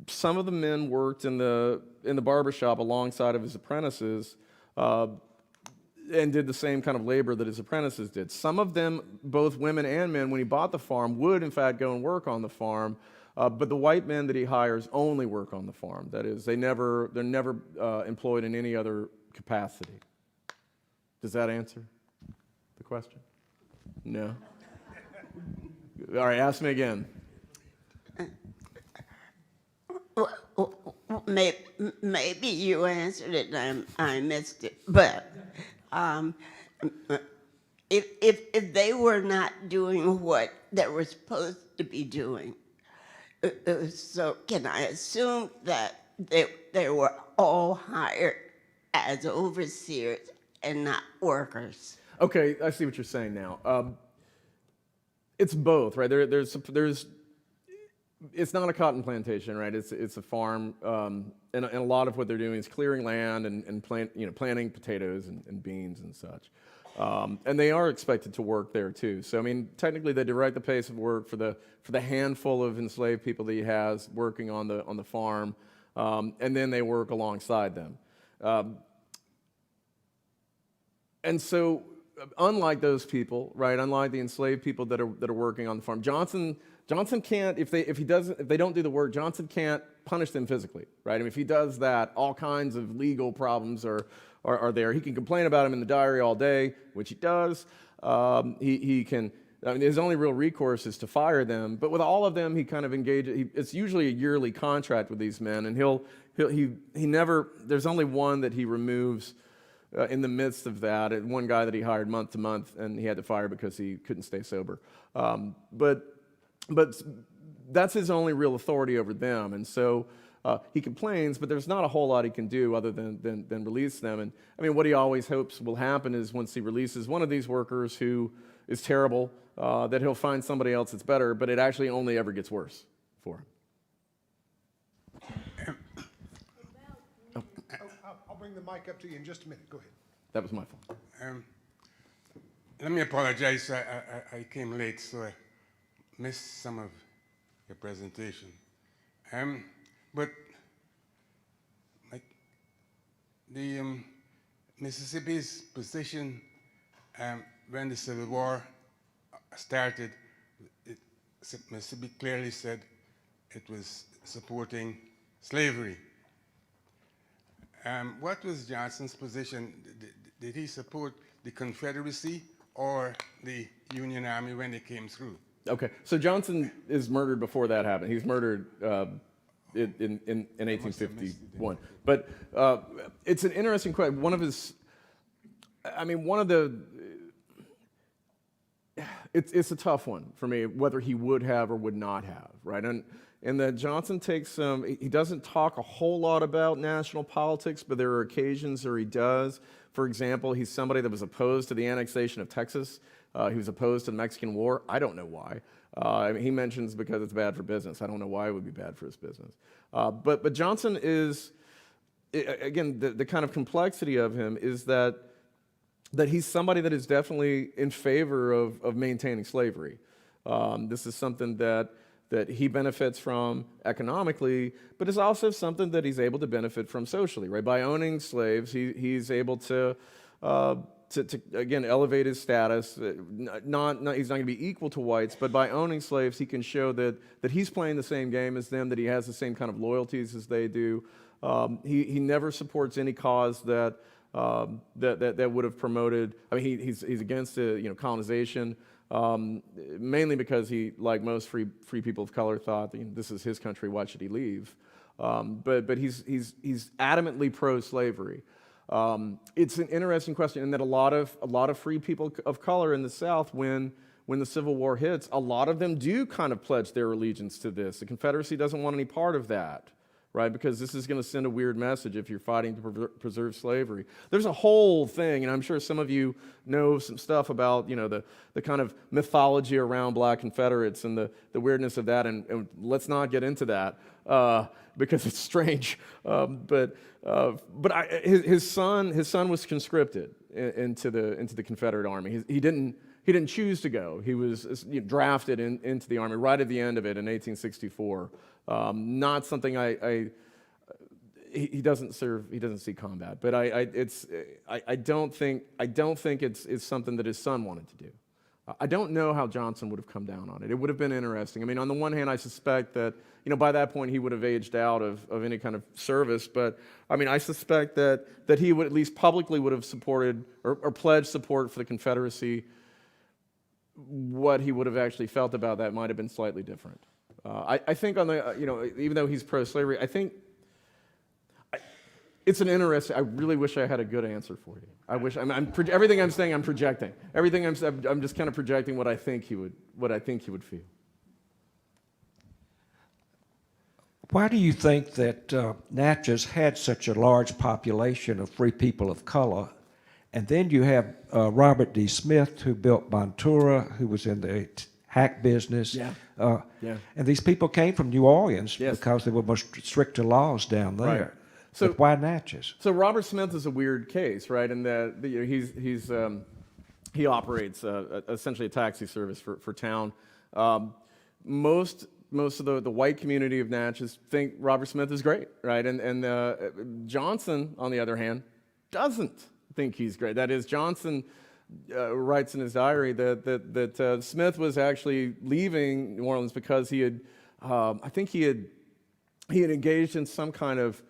Some of the men worked in the barbershop alongside of his apprentices, and did the same kind of labor that his apprentices did. Some of them, both women and men, when he bought the farm, would in fact go and work on the farm, but the white men that he hires only work on the farm. That is, they're never employed in any other capacity. Does that answer the question? No? All right, ask me again. Maybe you answered it and I missed it, but if they were not doing what they were supposed to be doing, so can I assume that they were all hired as overseers and not workers? Okay, I see what you're saying now. It's both, right? There's it's not a cotton plantation, right? It's a farm, and a lot of what they're doing is clearing land and planting potatoes and beans and such. And they are expected to work there too. So I mean, technically, they direct the pace of work for the handful of enslaved people that he has working on the farm, and then they work alongside them. And so unlike those people, right? Unlike the enslaved people that are working on the farm, Johnson can't, if they don't do the work, Johnson can't punish them physically, right? I mean, if he does that, all kinds of legal problems are there. He can complain about him in the diary all day, which he does. He can. I mean, his only real recourse is to fire them. But with all of them, he kind of engages. It's usually a yearly contract with these men, and he never. There's only one that he removes in the midst of that. One guy that he hired month to month, and he had to fire because he couldn't stay sober. But that's his only real authority over them, and so he complains. But there's not a whole lot he can do other than release them. And I mean, what he always hopes will happen is once he releases one of these workers who is terrible, that he'll find somebody else that's better, but it actually only ever gets worse for him. I'll bring the mic up to you in just a minute. Go ahead. That was my fault. Let me apologize. I came late, so I missed some of your presentation. But like the Mississippi's position when the Civil War started, Mississippi clearly said it was supporting slavery. What was Johnson's position? Did he support the Confederacy or the Union Army when they came through? Okay, so Johnson is murdered before that happened. He's murdered in 1851. But it's an interesting question. It's a tough one for me, whether he would have or would not have, right? And that Johnson takes he doesn't talk a whole lot about national politics, but there are occasions where he does. For example, he's somebody that was opposed to the annexation of Texas. He was opposed to the Mexican War. I don't know why. He mentions because it's bad for business. I don't know why it would be bad for his business. But Johnson is, again, the kind of complexity of him is that he's somebody that is definitely in favor of maintaining slavery. This is something that he benefits from economically, but it's also something that he's able to benefit from socially, right? By owning slaves, he's able to again elevate his status. He's not going to be equal to whites, but by owning slaves, he can show that he's playing the same game as them, that he has the same kind of loyalties as they do. He never supports any cause that would have promoted. I mean, he's against colonization, mainly because he, like most free people of color, thought this is his country. Why should he leave? But he's adamantly pro-slavery. It's an interesting question in that a lot of free people of color in the South, when the Civil War hits, a lot of them do kind of pledge their allegiance to this. The Confederacy doesn't want any part of that, right? Because this is going to send a weird message if you're fighting to preserve slavery. There's a whole thing, and I'm sure some of you know some stuff about, the kind of mythology around Black Confederates and the weirdness of that, and let's not get into that because it's strange. But his son was conscripted into the Confederate Army. He didn't choose to go. He was drafted into the Army right at the end of it in 1864. Not something he doesn't serve. He doesn't see combat. But I don't think it's something that his son wanted to do. I don't know how Johnson would have come down on it. It would have been interesting. I mean, on the one hand, I suspect that by that point he would have aged out of any kind of service. But I mean, I suspect that he would at least publicly would have supported or pledged support for the Confederacy. What he would have actually felt about that might have been slightly different. I think on the even though he's pro-slavery, I think it's an interesting. I really wish I had a good answer for you. I wish. Everything I'm saying, I'm projecting. Everything I'm just kind of projecting what I think he would feel. Why do you think that Natchez had such a large population of free people of color? And then you have Robert D. Smith, who built Bontura, who was in the hack business. Yeah. And these people came from New Orleans Yes. because there were much stricter laws down there. Right. So but why Natchez? So Robert Smith is a weird case, right? In that he operates essentially a taxi service for town. Most of the white community of Natchez think Robert Smith is great, right? And Johnson, on the other hand, doesn't think he's great. That is, Johnson writes in his diary that Smith was actually leaving New Orleans because he had, I think he had engaged in some kind of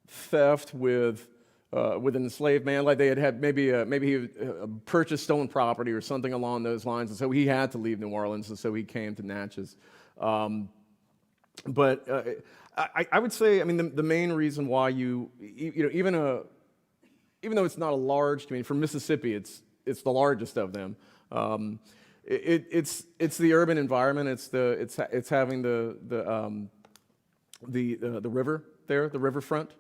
theft with an enslaved man, like they had maybe he purchased stolen property or something along those lines, and so he had to leave New Orleans, and so he came to Natchez. But I would say, I mean, the main reason why even though it's not a large community, for Mississippi, it's the largest of them. It's the urban environment. It's having the river there, the riverfront.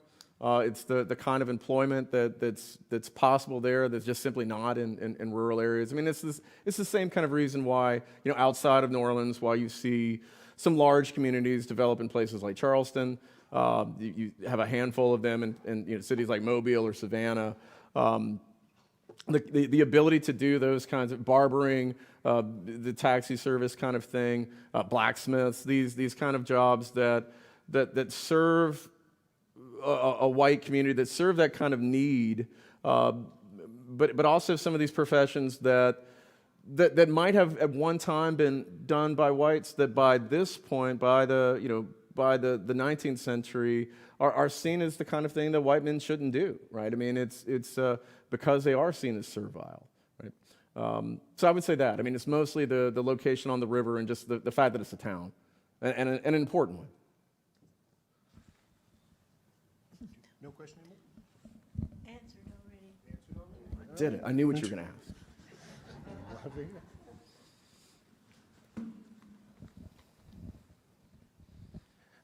It's the kind of employment that's possible there that's just simply not in rural areas. I mean, it's the same kind of reason why, outside of New Orleans, why you see some large communities develop in places like Charleston. You have a handful of them in cities like Mobile or Savannah. The ability to do those kinds of barbering, the taxi service kind of thing, blacksmiths, these kind of jobs that serve a white community, that serve that kind of need, but also some of these professions that might have at one time been done by whites, that by this point, by the 19th century, are seen as the kind of thing that white men shouldn't do, right? I mean, it's because they are seen as servile, right? So I would say that. I mean, it's mostly the location on the river and just the fact that it's a town, and an important one. No question anymore? Answered already. I did it. I knew what you were going to ask.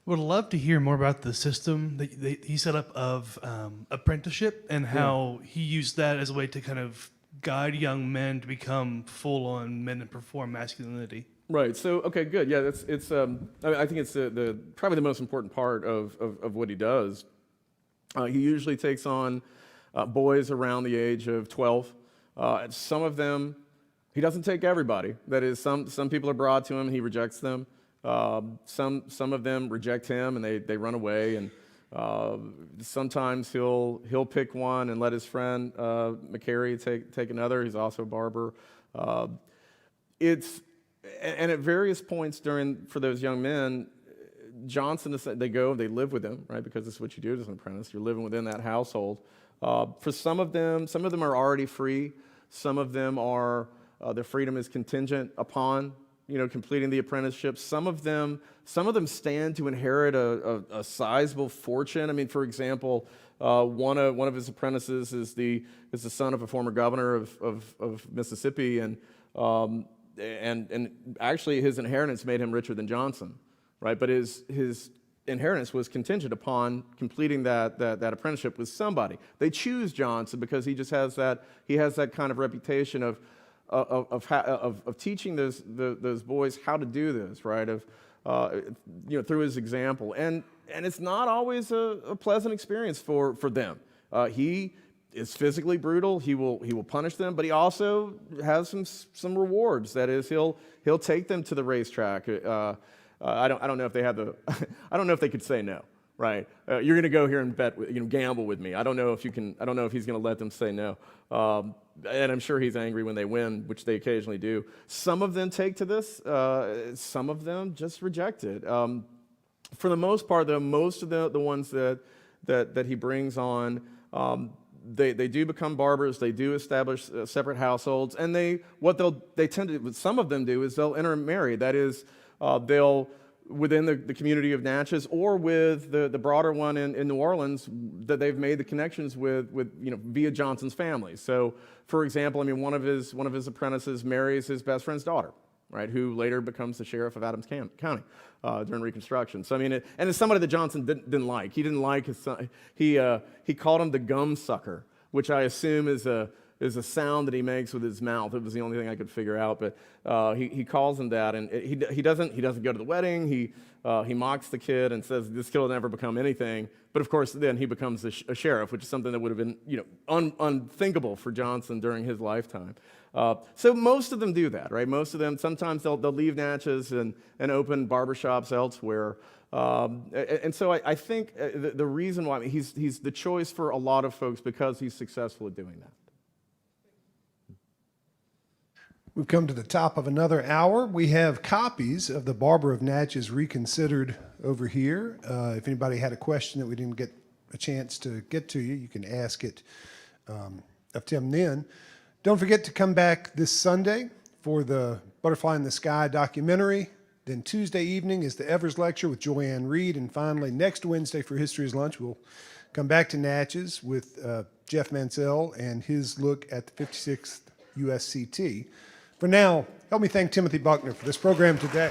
Would love to hear more about the system that he set up of apprenticeship and how he used that as a way to kind of guide young men to become full-on men and perform masculinity. Right. So, okay, good. Yeah, it's. I think it's probably the most important part of what he does. He usually takes on boys around the age of 12. Some of them, he doesn't take everybody. That is, some people are brought to him and he rejects them. Some of them reject him and they run away. And sometimes he'll pick one and let his friend McCary take another. He's also a barber. And at various points for those young men, Johnson, they live with him, right? Because that's what you do as an apprentice. You're living within that household. For some of them are already free. Some of them are, their freedom is contingent upon, completing the apprenticeship. Some of them stand to inherit a sizable fortune. I mean, for example, one of his apprentices is the son of a former governor of Mississippi, and actually his inheritance made him richer than Johnson. Right, but his inheritance was contingent upon completing that apprenticeship with somebody. They choose Johnson because he just has that kind of reputation of teaching those boys how to do this, right? Through his example, and it's not always a pleasant experience for them. He is physically brutal. He will punish them, but he also has some rewards. That is, he'll take them to the racetrack. I don't know if they have I don't know if they could say no, right? You're going to go here and gamble with me. I don't know if he's going to let them say no. And I'm sure he's angry when they win, which they occasionally do. Some of them take to this. Some of them just reject it. For the most part, though, most of the ones that he brings on, they do become barbers. They do establish separate households, and some of them do is they'll intermarry. That is, they'll, within the community of Natchez or with the broader one in New Orleans, that they've made the connections with via Johnson's family. So, for example, I mean, one of his apprentices marries his best friend's daughter, right, who later becomes the sheriff of Adams County during Reconstruction. So, I mean, and it's somebody that Johnson didn't like. He didn't like his son. He called him the gum sucker, which I assume is a sound that he makes with his mouth. It was the only thing I could figure out, but he calls him that, and he doesn't go to the wedding. He mocks the kid and says this kid will never become anything. But of course, then he becomes a sheriff, which is something that would have been unthinkable for Johnson during his lifetime. So most of them do that, right? Most of them, sometimes they'll leave Natchez and open barbershops elsewhere. And so I think the reason why he's the choice for a lot of folks because he's successful at doing that. We've come to the top of another hour. We have copies of the Barber of Natchez Reconsidered over here. If anybody had a question that we didn't get a chance to get to you, you can ask it of Tim then. Don't forget to come back this Sunday for the Butterfly in the Sky documentary. Then Tuesday evening is the Evers Lecture with Joanne Reed. And finally, next Wednesday for History's Lunch, we'll come back to Natchez with Jeff Mansell and his look at the 56th USCT. For now, help me thank Timothy Buckner for this program today.